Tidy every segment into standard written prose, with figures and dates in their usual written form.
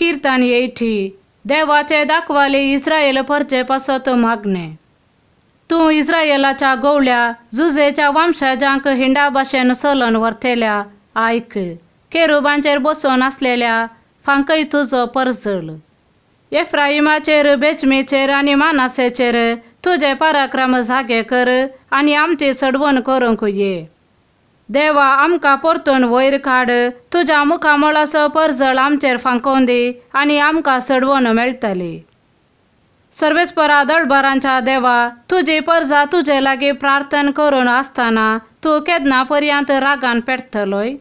कीर्तन येठी देवाचे दाखवाले इस्रायल परचे पासत मागणे। तू इस्रायलाच्या गवळ्या जुजेच्या वंशजांक हिंडा भाशेन सलन वर्तेल्या ऐक। केरुबांचेर बसून असलेल्या फांकय तुझो परजळ। एफ्राईमाचेर बेचमीचेर आणि मानासेचेर तुझे पराक्रम जागे कर आणि आमची सडवण करूंक ये। देवा आमकां परतून वयर काड। तुझ्या मुखामळास परजळ आमचेर फांकोवन दी आणि आमकां सडवण मेळटली। सर्वेस्परा दळबारांच्या देवा तुझी परजा तुझे लागीं प्रार्थना करून आसतना तू केदना पर्यंत रागान पेटतलोय।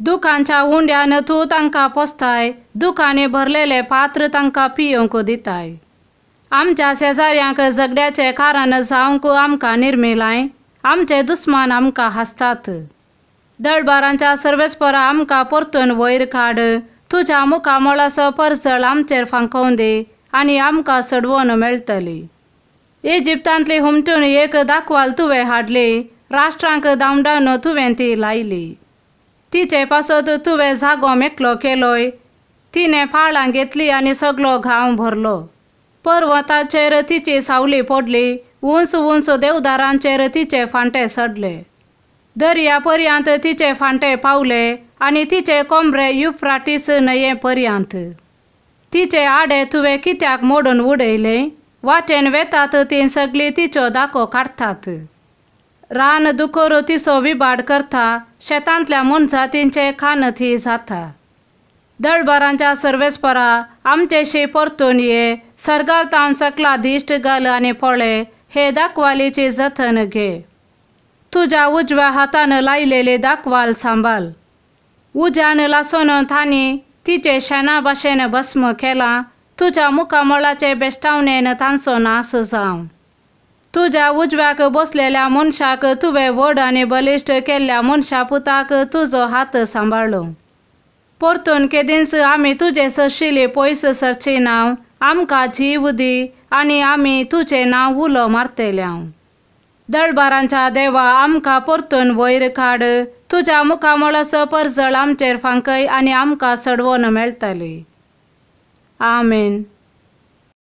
दुखांच्या उंड्यान तू तांकां पोसताय। दुखांनी भरलेले पात्र तांकां पियोंक दिताय। आमच्या शेजाऱ्यांक झगड्याचे कारण जावंक आमकां निर्मिलाय। आमचे दुस्मान आमकां हासतात। दळबारांच्या सर्वेस्परा आमकां परतून वयर काड। तुझ्या मुखामळास परजळ आमचेर फांकोवन दी आणि आमकां सडवण मेळटली। इजिप्तांतली हुमटून एक दाखवाल तुवें हाडली। राष्ट्रांक दावंडावन तुवें ती लायली। तिचे पासत तुवें जागो मेकलो केलोय। तिने फाळां घेतली आणि सगळो घाव भरलो। पर्वताचेर तिची सावली पडली। उंच उंच देवदारांचेर तिचे फांटे सडले। दर्या पर्यंत तिचे फांटे पावले आणि तिचे कोंबरे युफ्राटीस न्हंये पर्यंत। तिचे आडे तुवें कित्याक मोडून उडयले? वाटेन वेतात ती सगळी तिचो दाखो काडटात। रान दुकोर तिचो विबाड करता। शेतांतल्या मनजातींचे खानथी जाता। दळबारांच्या सर्वेस्परा आमचेशी परतून ये। सर्गार सकला दिश्ट घाल आणि पळे हे दाखवालीची जतन घे। तुझ्या उजव्या हातान लायलेली दाखवाल सांबाळ। उज्यान लासून तांणी तिचे शेणा भाशेन भस्म केला। तुझ्या मुखामळाचे बेश्टावणेन तांचो नाश जावं। तुझ्या उजव्याक बसलेल्या मनशाक तुवें व्हड आणि बलिश्ट केल्ल्या मनशा पुताक तुजो हात सांबाळलो। परतून केदींच आमी तुजे सरशिली पयस सरची नाव। आमकां जीव दी आणि आमी तुझे नाव उलो मारतल्या। दळबारांच्या देवा आमकां परतून वयर काड। तुझ्या मुखामळास परजळ आमचेर फांकय आणि आमकां सडवण मेळटली। आमेन।